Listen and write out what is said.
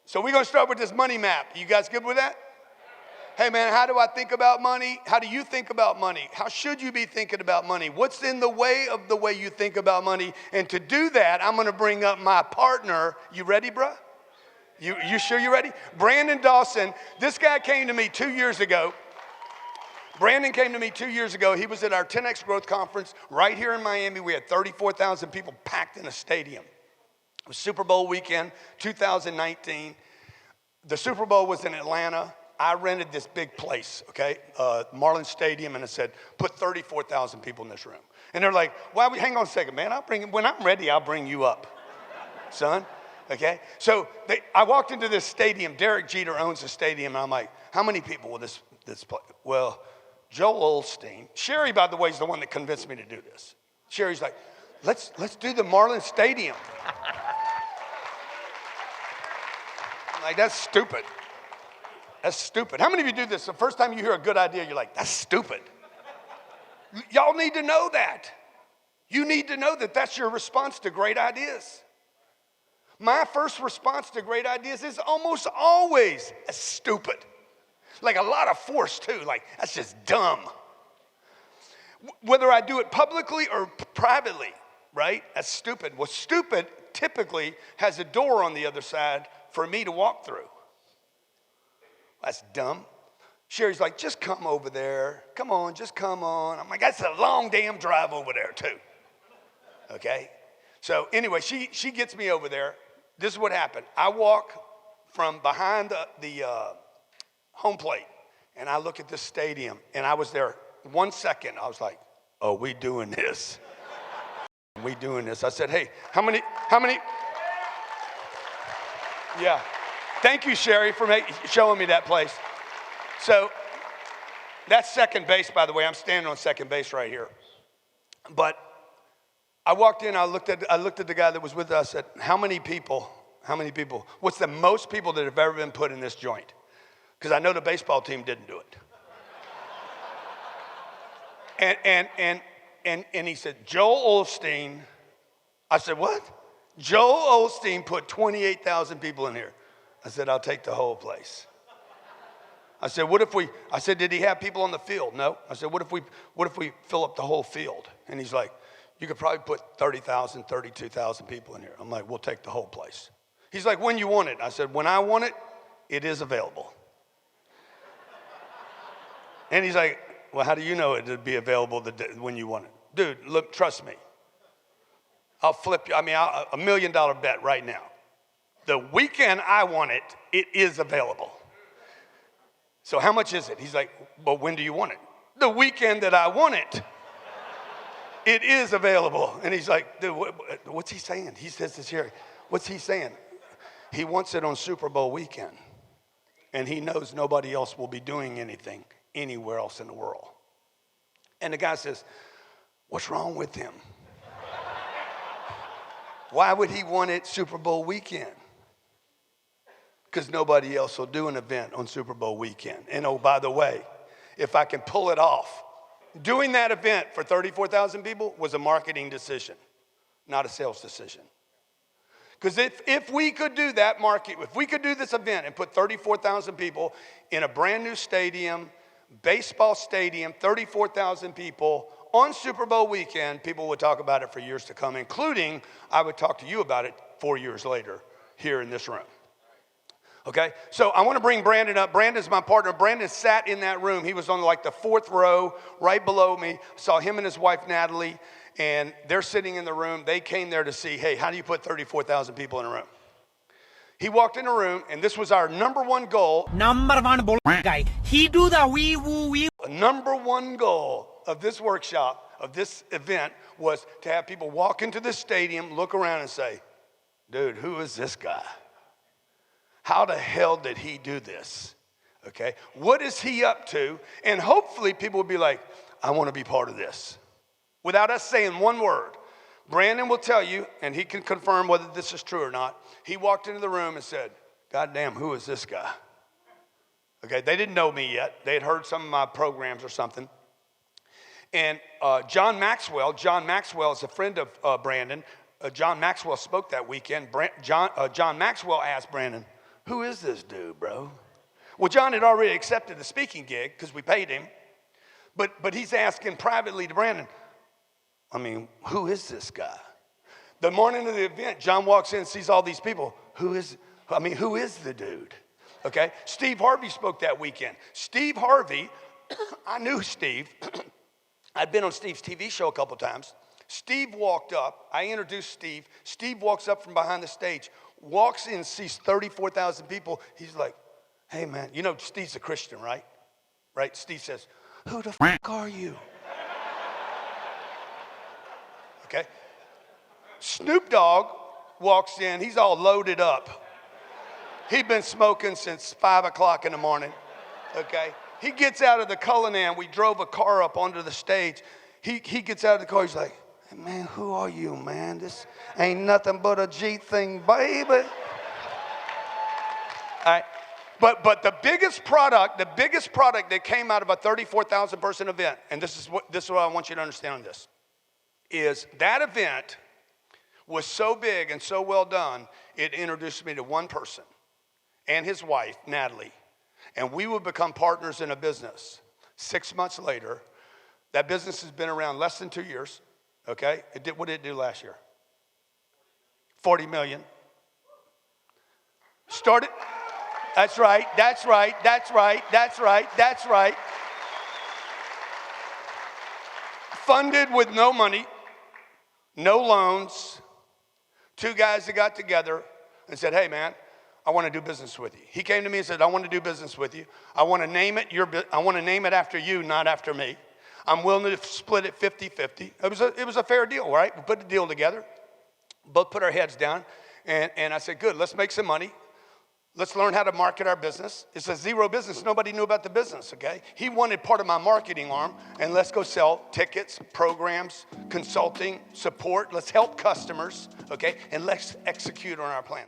So we're going to start with this money map. You guys good with that? Hey, man, how do I think about money? How do you think about money? How should you be thinking about money? What's in the way of the way you think about money? And to do that, I'm going to bring up my partner. You ready, bruh? You sure you ready? Brandon Dawson. This guy came to me 2 years ago. Brandon came to me 2 years ago. He was at our 10X Growth Conference right here in Miami. We had 34,000 people packed in a stadium. It was Super Bowl weekend, 2019. The Super Bowl was in Atlanta. I rented this big place, okay, Marlins Stadium, and it said, put 34,000 people in this room. And they're like, hang on a second, man. When I'm ready, I'll bring you up, son, okay? So I walked into this stadium. Derek Jeter owns the stadium, and I'm like, how many people will this play? Well, Joel Osteen. Sherry, by the way, is the one that convinced me to do this. Sherry's like, let's do the Marlins Stadium. I'm like, that's stupid. That's stupid. How many of you do this? The first time you hear a good idea, you're like, that's stupid. Y'all need to know that. You need to know that that's your response to great ideas. My first response to great ideas is almost always stupid. Like a lot of force too, like that's just dumb. Whether I do it publicly or privately, right? That's stupid. Well, stupid typically has a door on the other side for me to walk through. That's dumb. Sherry's like, just come over there. Come on, just come on. I'm like, that's a long damn drive over there too. Okay? So anyway, she gets me over there. This is what happened. I walk from behind the home plate, and I look at this stadium, and I was there 1 second. I was like, oh, we doing this. We doing this. I said, hey, how many? Yeah. Thank you, Sherry, for showing me that place. So that's second base, by the way. I'm standing on second base right here. But I walked in. I looked at the guy that was with us. I said, how many people? What's the most people that have ever been put in this joint? Because I know the baseball team didn't do it. And he said, Joel Osteen. I said, what? Joel Osteen put 28,000 people in here. I said, I'll take the whole place. I said, did he have people on the field? No. I said, what if we fill up the whole field? And he's like, you could probably put 30,000, 32,000 people in here. I'm like, we'll take the whole place. He's like, when you want it? I said, when I want it, it is available. And he's like, well, how do you know it would be available when you want it? Dude, look, trust me. I'll flip you. $1 million bet right now. The weekend I want it, it is available. So how much is it? He's like, well, when do you want it? The weekend that I want it, it is available. And he's like, dude, what's he saying? He says this here. What's he saying? He wants it on Super Bowl weekend. And he knows nobody else will be doing anything anywhere else in the world. And the guy says, what's wrong with him? Why would he want it Super Bowl weekend? Because nobody else will do an event on Super Bowl weekend. And oh, by the way, if I can pull it off, doing that event for 34,000 people was a marketing decision, not a sales decision. Because if we could do that if we could do this event and put 34,000 people in a brand new stadium, baseball stadium, 34,000 people on Super Bowl weekend, people would talk about it for years to come, including I would talk to you about it 4 years later here in this room. Okay, so I want to bring Brandon up. Brandon's my partner. Brandon sat in that room. He was on like the fourth row right below me. Saw him and his wife, Natalie, and they're sitting in the room. They came there to see, hey, how do you put 34,000 people in a room? He walked in the room, and this was our number one goal. Number one guy. He do the wee woo wee. Number one goal of this workshop, of this event, was to have people walk into the stadium, look around and say, dude, who is this guy? How the hell did he do this? Okay, what is he up to? And hopefully people will be like, I want to be part of this. Without us saying one word. Brandon will tell you, and he can confirm whether this is true or not. He walked into the room and said, God damn, who is this guy? Okay, they didn't know me yet. They had heard some of my programs or something. And John Maxwell is a friend of Brandon. John Maxwell spoke that weekend. John Maxwell asked Brandon, who is this dude, bro? Well, John had already accepted the speaking gig because we paid him. But he's asking privately to Brandon, I mean, who is this guy? The morning of the event, John walks in and sees all these people. Who is the dude? Okay? Steve Harvey spoke that weekend. Steve Harvey, I knew Steve. I'd been on Steve's TV show a couple times. Steve walked up. I introduced Steve. Steve walks up from behind the stage, walks in, sees 34,000 people. He's like, hey, man, you know Steve's a Christian, right? Right? Steve says, who the fuck are you? Okay? Snoop Dogg walks in. He's all loaded up. He'd been smoking since 5 o'clock in the morning. Okay? He gets out of the Cullinan. We drove a car up onto the stage. He gets out of the car. He's like, hey, man, who are you, man? This ain't nothing but a G thing, baby. All right. But the biggest product that came out of a 34,000 person event, and this is what I want you to understand on this, is that event was so big and so well done, it introduced me to one person and his wife, Natalie, and we would become partners in a business. 6 months later, that business has been around less than 2 years, okay? What did it do last year? 40 million. Started, that's right. Funded with no money, no loans. Two guys that got together and said, hey, man, I want to do business with you. He came to me and said, I want to do business with you. I want to name it after you, not after me. I'm willing to split it 50-50. It was a fair deal, right? We put the deal together, both put our heads down, and I said, good, let's make some money. Let's learn how to market our business. It's a zero business. Nobody knew about the business, okay? He wanted part of my marketing arm, and let's go sell tickets, programs, consulting, support. Let's help customers, okay? And let's execute on our plan.